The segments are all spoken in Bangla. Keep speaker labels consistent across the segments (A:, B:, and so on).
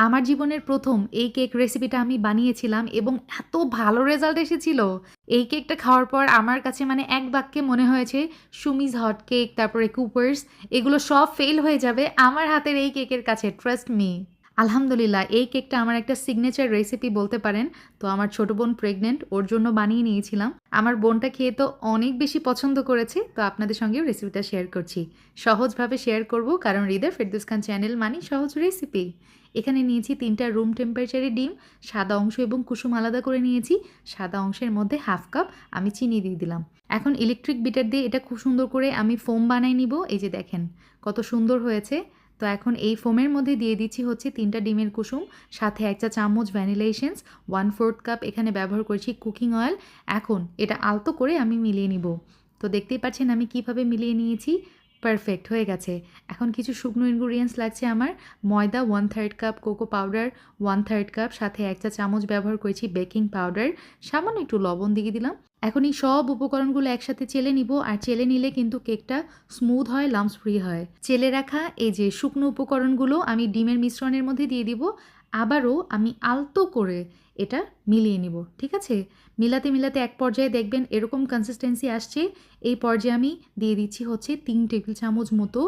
A: আমার জীবনের ১ম এই কেক রেসিপিটা আমি বানিয়েছিলাম এবং এত ভালো রেজাল্ট এসেছিল। এই কেকটা খাওয়ার পর আমার কাছে মানে এক বাক্যে মনে হয়েছে সুমি's হট কেক, তারপরে কুপার্স এগুলো সব ফেল হয়ে যাবে আমার হাতের এই কেকের কাছে, ট্রাস্ট মি। আলহামদুলিল্লাহ এই কেকটা আমার একটা সিগনেচার রেসিপি বলতে পারেন। তো আমার ছোট বোন প্রেগন্যান্ট, ওর জন্য বানিয়ে নিয়েছিলাম। আমার বোনটা খেয়ে তো অনেক বেশি পছন্দ করেছে। তো আপনাদের সঙ্গেও রেসিপিটা শেয়ার করছি। সহজভাবে শেয়ার করব কারণ হৃদা ফেরদৌস খান চ্যানেল মানেই সহজ রেসিপি। এখানে নিয়েছি ৩টা রুম টেম্পারেচারের ডিম, সাদা অংশ এবং কুসুম আলাদা করে নিয়েছি। সাদা অংশের মধ্যে 1/2 কাপ আমি চিনি দিয়ে দিলাম। এখন ইলেকট্রিক বিটার দিয়ে এটা খুব সুন্দর করে আমি ফোম বানায় নিব। এই যে দেখেন কত সুন্দর হয়েছে। তো এখন এই ফোমের মধ্যে দিয়ে দিচ্ছি হচ্ছে ৩টা ডিমের কুসুম, সাথে ১ চা চামচ ভ্যানিলা এসেন্স, 1/4 কাপ এখানে ব্যবহার করছি কুকিং অয়েল। এখন এটা আলতো করে আমি মিলিয়ে নিব। তো দেখতেই পাচ্ছেন আমি কিভাবে মিলিয়ে নিয়েছি। পারফেক্ট হয়ে গেছে। এখন কিছু শুকনো ইনগ্রিডিয়েন্টস লাগছে আমার। ময়দা 1/3 কাপ, কোকো পাউডার 1/3 কাপ, সাথে ১ চা চামচ ব্যবহার করেছি বেকিং পাউডার, সামান্য একটু লবণ দিয়ে দিলাম। এখন এই সব উপকরণগুলো একসাথে চেলে নিব, আর চেলে নিলে কিন্তু কেকটা স্মুথ হয়, লাম্পস ফ্রি হয়। চেলে রাখা এই যে শুকনো উপকরণগুলো আমি ডিমের মিশ্রণের মধ্যে দিয়ে দিব। আবারও আমি আলতো করে এটা মিলিয়ে নিব, ঠিক আছে? মিলাতে মিলাতে এক পর্যায়ে দেখবেন এরকম কনসিস্টেন্সি আসছে। এই পর্যায়ে আমি দিয়ে দিচ্ছি হচ্ছে ৩ টেবিল চামচ মতো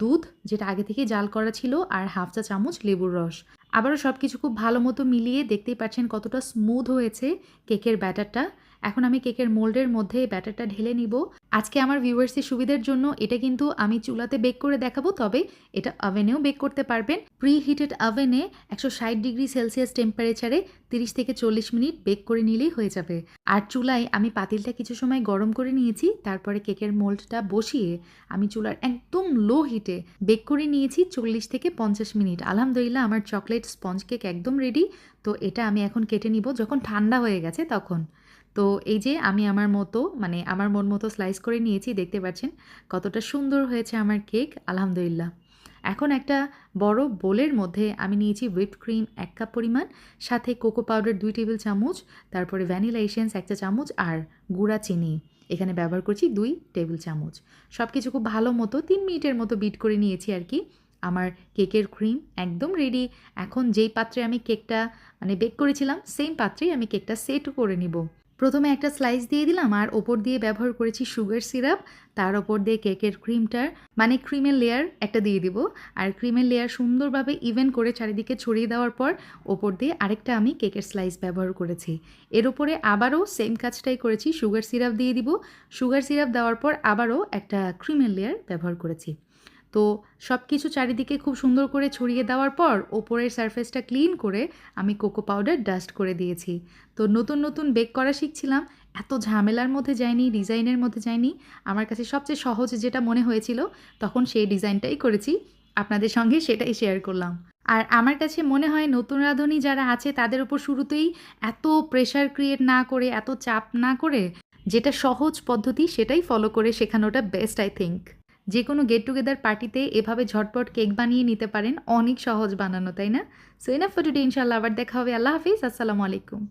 A: দুধ, যেটা আগে থেকে জাল করা ছিল, আর 1/2 চা চামচ লেবুর রস। আবারও সব কিছু খুব ভালো মতো মিলিয়ে দেখতেই পাচ্ছেন কতটা স্মুথ হয়েছে কেকের ব্যাটারটা। এখন আমি কেকের মোল্ডের মধ্যে ব্যাটারটা ঢেলে নিব। আজকে আমার ভিউয়ার্সের সুবিধার জন্য এটা কিন্তু আমি চুলাতে বেক করে দেখাবো, তবে এটা ওভেনেও বেক করতে পারবেন। প্রি হিটেড ওভেনে ১৬০ ডিগ্রি সেলসিয়াস টেম্পারেচারে ৩০ থেকে ৪০ মিনিট বেক করে নিলেই হয়ে যাবে। আর চুলায় আমি পাতিলটা কিছু সময় গরম করে নিয়েছি, তারপরে কেকের মোল্ডটা বসিয়ে আমি চুলার একদম লো হিটে বেক করে নিয়েছি ৪০ থেকে ৫০ মিনিট। আলহামদুলিল্লাহ আমার চকলেট স্পঞ্জ কেক একদম রেডি। তো এটা আমি এখন কেটে নিব যখন ঠান্ডা হয়ে গেছে তখন। তো এই যে আমি আমার মতো মানে আমার মন মতো স্লাইস করে নিয়েছি, দেখতে পাচ্ছেন কতটা সুন্দর হয়েছে আমার কেক, আলহামদুলিল্লাহ। এখন একটা বড় বোলের মধ্যে আমি নিয়েছি হুইপড ক্রিম ১ কাপ পরিমাণ, সাথে কোকো পাউডার ২ টেবিল চামচ, তারপরে ভ্যানিলা এসেন্স ১ চা চামচ, আর গুঁড়া চিনি এখানে ব্যবহার করছি ২ টেবিল চামচ। সব কিছু খুব ভালো মতো ৩ মিনিটের মতো বিট করে নিয়েছি আর কি। আমার কেকের ক্রিম একদম রেডি। এখন যেই পাত্রে আমি কেকটা মানে বেক করেছিলাম সেম পাত্রেই আমি কেকটা সেট করে নিব। প্রথমে একটা স্লাইস দিয়ে দিলাম, আর ওপর দিয়ে ব্যবহার করেছি সুগার সিরাপ। তার ওপর দিয়ে কেকের ক্রিমটার মানে ক্রিমের লেয়ার একটা দিয়ে দিব। আর ক্রিমের লেয়ার সুন্দরভাবে ইভেন করে চারিদিকে ছড়িয়ে দেওয়ার পর ওপর দিয়ে আরেকটা আমি কেকের স্লাইস ব্যবহার করেছি। এর উপরে আবারও সেম কাজটাই করেছি, সুগার সিরাপ দিয়ে দিব। সুগার সিরাপ দেওয়ার পর আবারও একটা ক্রিমের লেয়ার ব্যবহার করেছি। তো সব কিছু চারিদিকে খুব সুন্দর করে ছড়িয়ে দেওয়ার পর ওপরের সারফেসটা ক্লিন করে আমি কোকো পাউডার ডাস্ট করে দিয়েছি। তো নতুন নতুন বেক করা শিখছিলাম, এত ঝামেলার মধ্যে যায়নি, ডিজাইনের মধ্যে যায়নি। আমার কাছে সবচেয়ে সহজ যেটা মনে হয়েছিল তখন সেই ডিজাইনটাই করেছি, আপনাদের সঙ্গে সেটাই শেয়ার করলাম। আর আমার কাছে মনে হয় নতুন রাঁধুনি যারা আছে তাদের উপর শুরুতেই এত প্রেশার ক্রিয়েট না করে, এত চাপ না করে, যেটা সহজ পদ্ধতি সেটাই ফলো করে শেখানোটা বেস্ট আই থিঙ্ক। যে কোনো গেট টুগেদার পার্টিতে এভাবে ঝটপট কেক বানিয়ে নিতে পারেন, অনেক সহজ বানানো, তাই না? সো এনাফ ফর টুডে, ইনশাআল্লাহ আবার দেখা হবে। আল্লাহ হাফিজ, আসসালামু আলাইকুম।